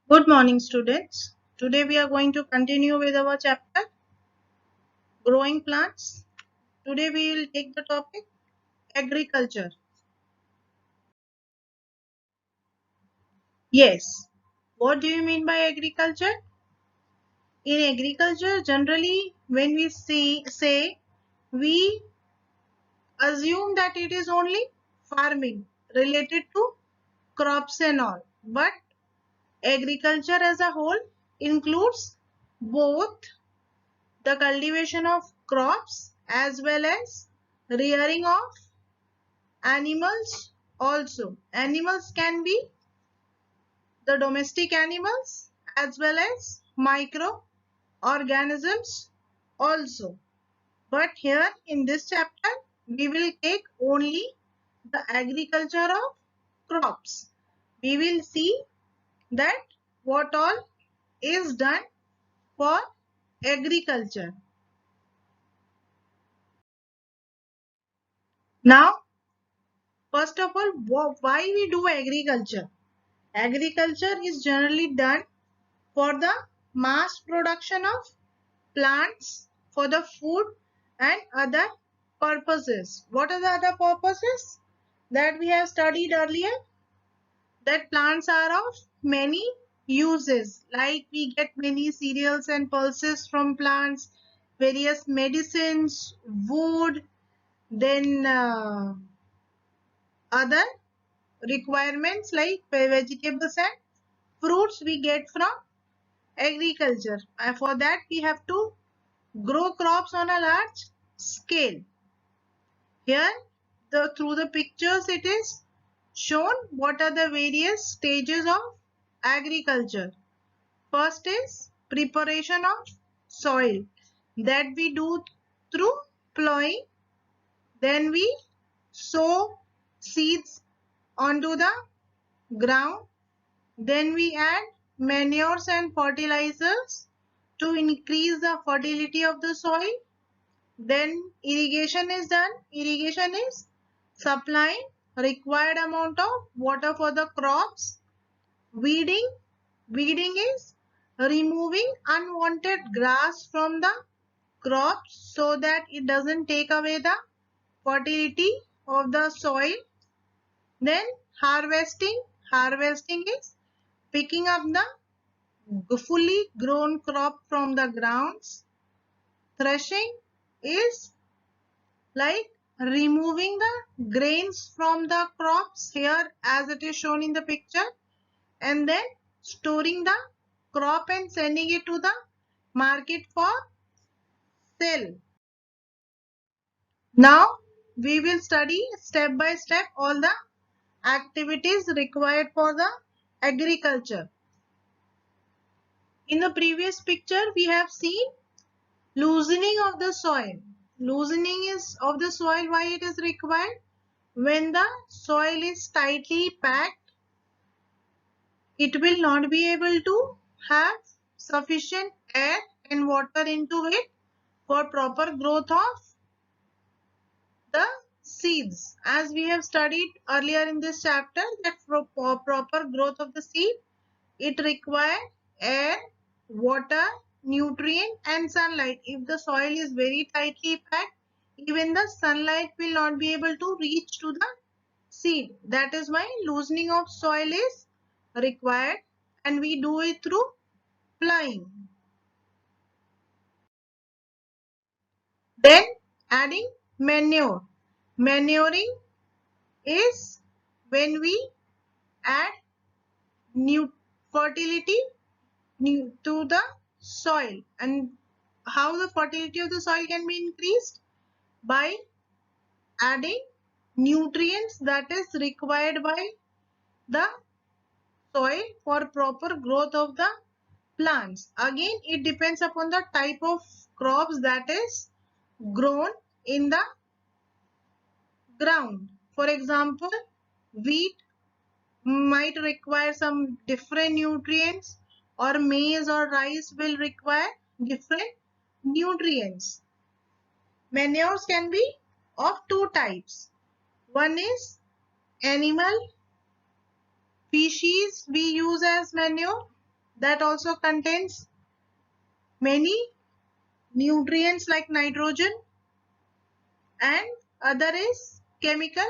Good morning, students. Today we are going to continue with our chapter Growing Plants. Today we will take the topic Agriculture. Yes. What do you mean by agriculture? In agriculture, generally, when we say we assume that it is only farming related to crops and all. But agriculture as a whole includes both the cultivation of crops as well as rearing of animals also. Animals can be the domestic animals as well as microorganisms also. But here in this chapter, we will take only the agriculture of crops. We will see that what all is done for agriculture. Now, first of all, why we do agriculture? Agriculture is generally done for the mass production of plants for the food and other purposes. What are the other purposes that we have studied earlier? That plants are of many uses, like we get many cereals and pulses from plants, various medicines, wood, then other requirements like vegetables and fruits we get from agriculture. For that we have to grow crops on a large scale. Here through the pictures it is shown what are the various stages of agriculture. First is preparation of soil that we do through plowing. Then we sow seeds onto the ground. Then we add manures and fertilizers to increase the fertility of the soil. Then irrigation is done. Irrigation is supplying required amount of water for the crops. Weeding. Weeding is removing unwanted grass from the crops so that it doesn't take away the fertility of the soil. Then harvesting. Harvesting is picking up the fully grown crop from the grounds. Threshing is like removing the grains from the crops here as it is shown in the picture, and then storing the crop and sending it to the market for sale. Now we will study step by step all the activities required for the agriculture. In the previous picture we have seen loosening of the soil. Loosening is of the soil, why it is required? When the soil is tightly packed, it will not be able to have sufficient air and water into it for proper growth of the seeds. As we have studied earlier in this chapter, that for proper growth of the seed, it requires air, water, nutrient and sunlight. If the soil is very tightly packed, even the sunlight will not be able to reach to the seed. That is why loosening of soil is required, and we do it through plowing. Then adding manure. Manuring is when we add new fertility to the soil. And how the fertility of the soil can be increased? By adding nutrients that is required by the soil for proper growth of the plants. Again, it depends upon the type of crops that is grown in the ground. For example, wheat might require some different nutrients, or maize or rice will require different nutrients. Manures can be of two types. One is animal feces we use as manure, that also contains many nutrients like nitrogen, and other is chemical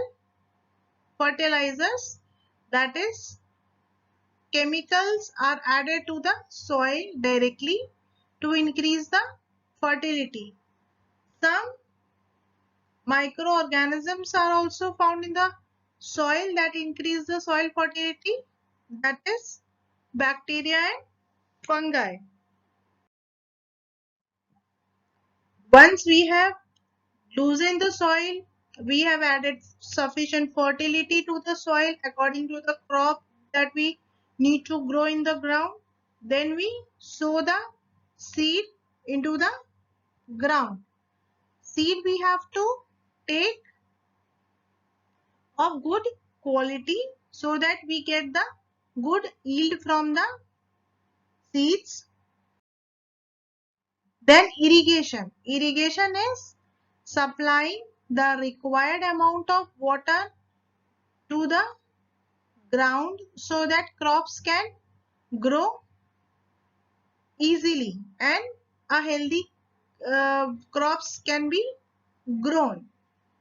fertilizers, that is chemicals are added to the soil directly to increase the fertility. Some microorganisms are also found in the soil that increase the soil fertility, that is bacteria and fungi. Once we have loosened the soil, we have added sufficient fertility to the soil according to the crop that we need to grow in the ground. Then we sow the seed into the ground. Seed we have to take of good quality so that we get the good yield from the seeds. Then irrigation. Irrigation is supplying the required amount of water to the ground so that crops can grow easily and a healthy crops can be grown.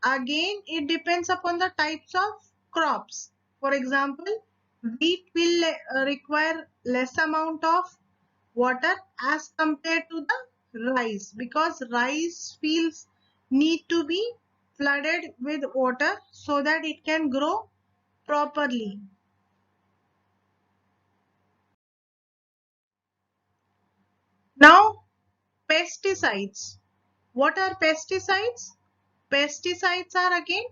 Again, it depends upon the types of crops. For example, wheat will require less amount of water as compared to the rice, because rice fields need to be flooded with water so that it can grow properly. Now, pesticides. What are pesticides? Pesticides are again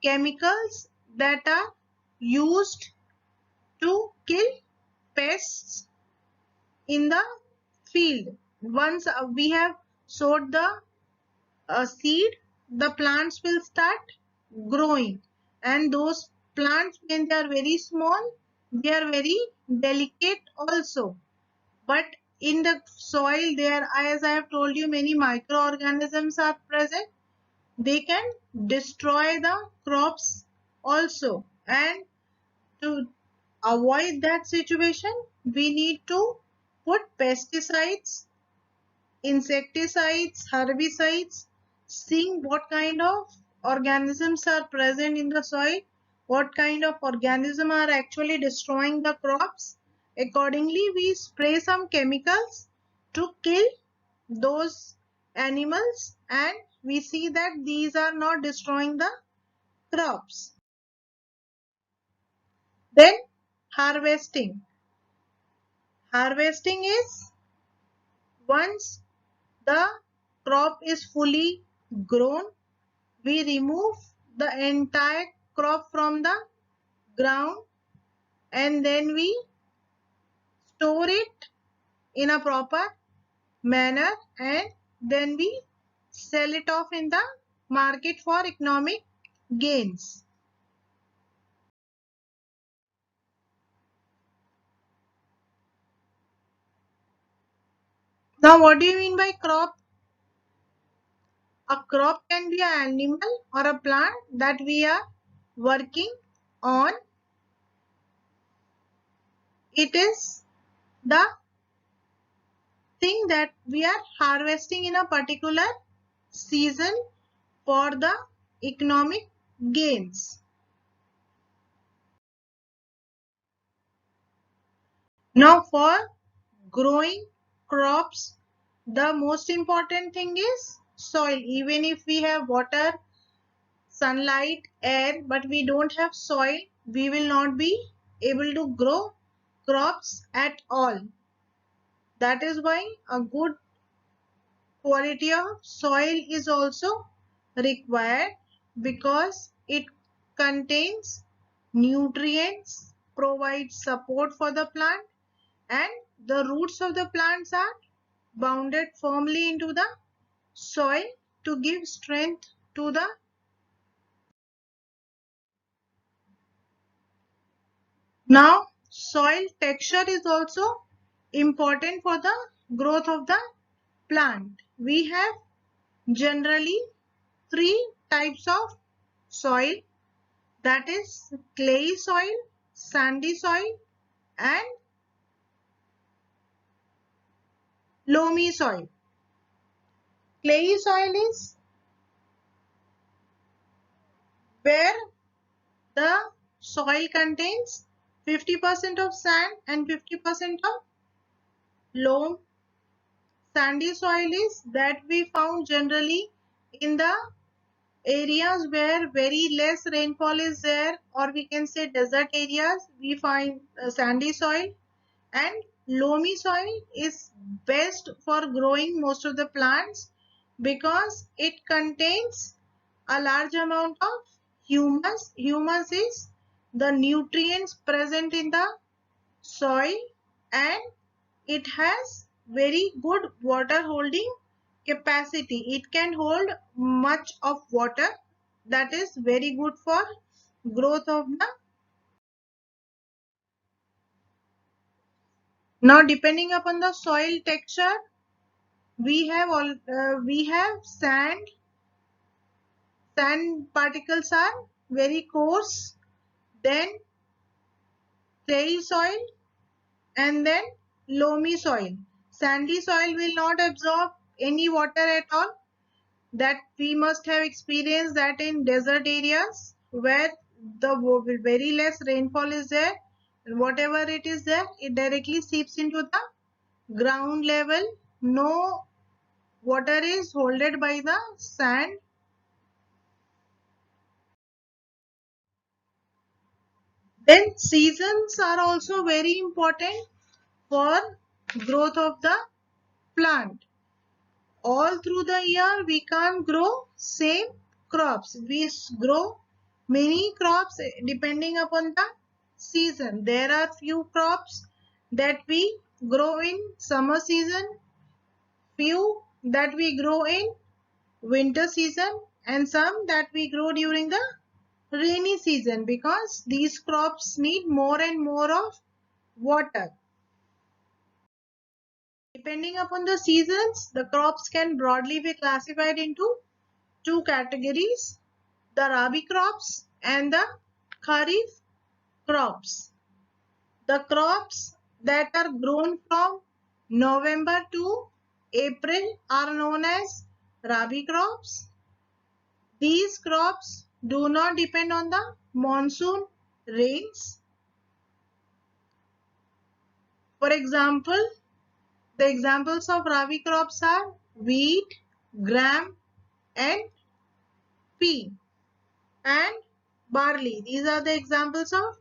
chemicals that are used to kill pests in the field. Once we have sowed the seed, the plants will start growing, and those plants, when they are very small, they are very delicate also. But in the soil there, as I have told you, many microorganisms are present. They can destroy the crops also, and to avoid that situation, we need to put pesticides, insecticides, herbicides, seeing what kind of organisms are present in the soil, what kind of organisms are actually destroying the crops. Accordingly, we spray some chemicals to kill those animals, and we see that these are not destroying the crops. Then harvesting. Harvesting is once the crop is fully grown, we remove the entire crop from the ground and then we store it in a proper manner, and then we sell it off in the market for economic gains. Now, what do you mean by crop? A crop can be an animal or a plant that we are working on. It is the thing that we are harvesting in a particular season for the economic gains. Now, for growing crops, the most important thing is soil. Even if we have water, sunlight, air, but we don't have soil, we will not be able to grow crops at all. That is why a good quality of soil is also required, because it contains nutrients, provides support for the plant, and the roots of the plants are bounded firmly into the soil to give strength to the. Now, soil texture is also important for the growth of the plant. We have generally three types of soil, that is clay soil, sandy soil, and Loamy soil. Clayey soil is where the soil contains 50% of sand and 50% of loam. Sandy soil is that we found generally in the areas where very less rainfall is there, or we can say desert areas, we find sandy soil. And loamy soil is best for growing most of the plants because it contains a large amount of humus. Humus is the nutrients present in the soil, and it has very good water holding capacity. It can hold much of water. That is very good for growth of the. Now, depending upon the soil texture, we have sand. Sand particles are very coarse, then clay soil, and then loamy soil. Sandy soil will not absorb any water at all. That we must have experienced that in desert areas where the very less rainfall is there, and whatever it is there, it directly seeps into the ground level. No water is holded by the sand. Then seasons are also very important for growth of the plant. All through the year we can't grow same crops. We grow many crops depending upon the season. There are few crops that we grow in summer season, few that we grow in winter season, and some that we grow during the rainy season because these crops need more and more of water. Depending upon the seasons, the crops can broadly be classified into two categories: the Rabi crops and the Kharif crops. The crops that are grown from November to April are known as Rabi crops. These crops do not depend on the monsoon rains. For example, the examples of Rabi crops are wheat, gram, and pea, and barley. These are the examples of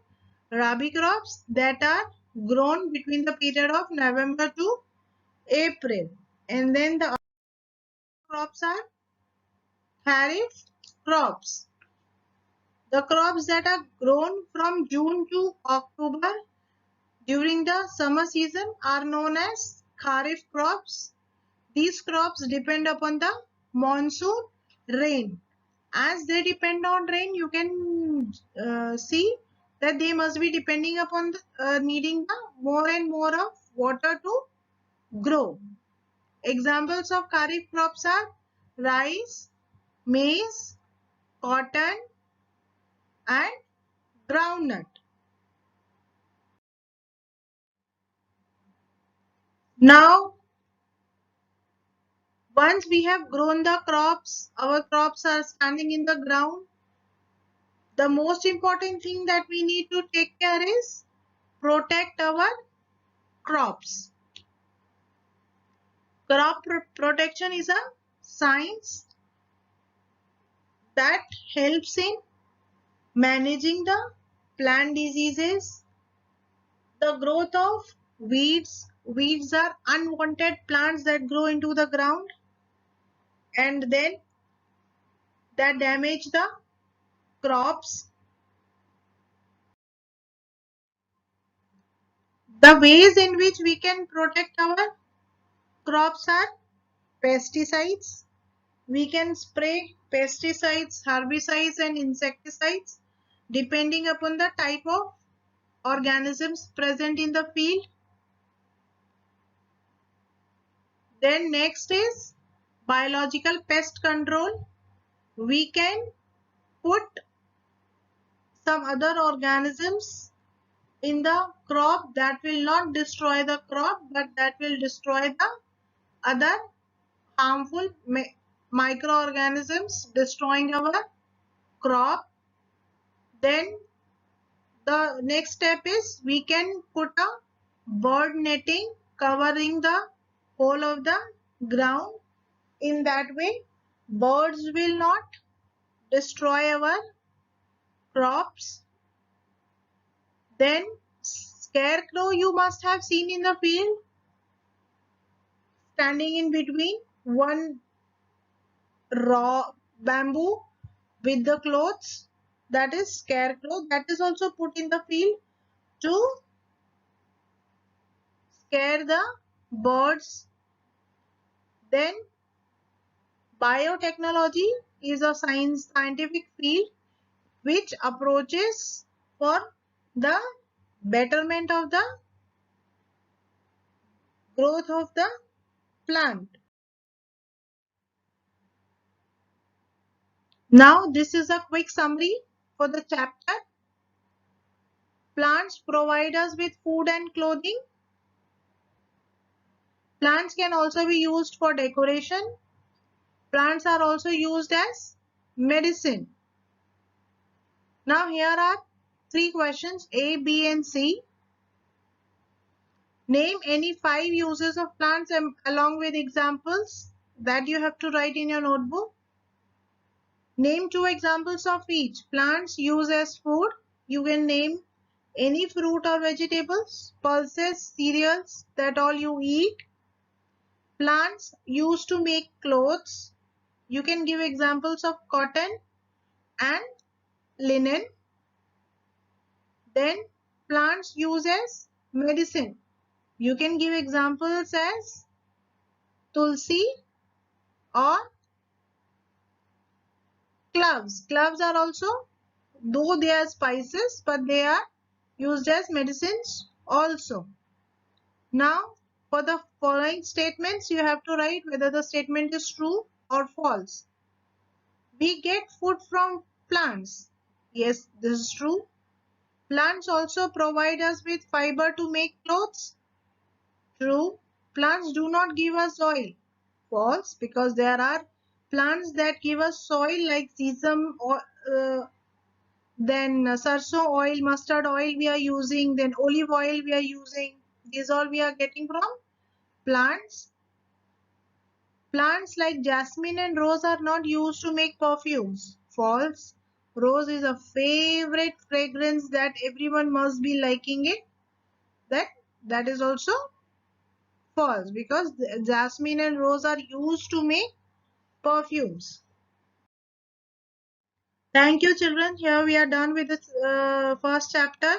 Rabi crops that are grown between the period of November to April. And then the other crops are Kharif crops. The crops that are grown from June to October during the summer season are known as Kharif crops. These crops depend upon the monsoon rain. As they depend on rain, you can see that they must be depending upon the, needing the more and more of water to grow. Examples of Kharif crops are rice, maize, cotton, and groundnut. Now, once we have grown the crops, our crops are standing in the ground. The most important thing that we need to take care is protect our crops. Crop protection is a science that helps in managing the plant diseases, the growth of weeds. Weeds are unwanted plants that grow into the ground and then that damage the crops. The ways in which we can protect our crops are pesticides. We can spray pesticides, herbicides, and insecticides depending upon the type of organisms present in the field. Then next is biological pest control. We can put some other organisms in the crop that will not destroy the crop but that will destroy the other harmful microorganisms destroying our crop. Then the next step is we can put a bird netting covering the whole of the ground. In that way, birds will not destroy our crops. Then scarecrow you must have seen in the field standing in between one raw bamboo with the clothes, that is scarecrow, that is also put in the field to scare the birds. Then biotechnology is a scientific field which approaches for the betterment of the growth of the plant. Now this is a quick summary for the chapter. Plants provide us with food and clothing. Plants can also be used for decoration. Plants are also used as medicine. Now here are three questions A, B and C. Name any 5 uses of plants along with examples that you have to write in your notebook. Name 2 examples of each. Plants use as food. You can name any fruit or vegetables, pulses, cereals, that all you eat. Plants used to make clothes. You can give examples of cotton and linen. Then plants use as medicine. You can give examples as tulsi or cloves. Cloves are also, though they are spices, but they are used as medicines also. Now, for the following statements, you have to write whether the statement is true or false. We get food from plants. Yes, this is true. Plants also provide us with fiber to make clothes. True. Plants do not give us soil. False, because there are plants that give us soil like sesame or then sarson oil, mustard oil we are using, then olive oil we are using. These all we are getting from plants. Plants like jasmine and rose are not used to make perfumes. False. Rose is a favorite fragrance that everyone must be liking it. That is also false, because jasmine and rose are used to make perfumes. Thank you children. Here we are done with the first chapter.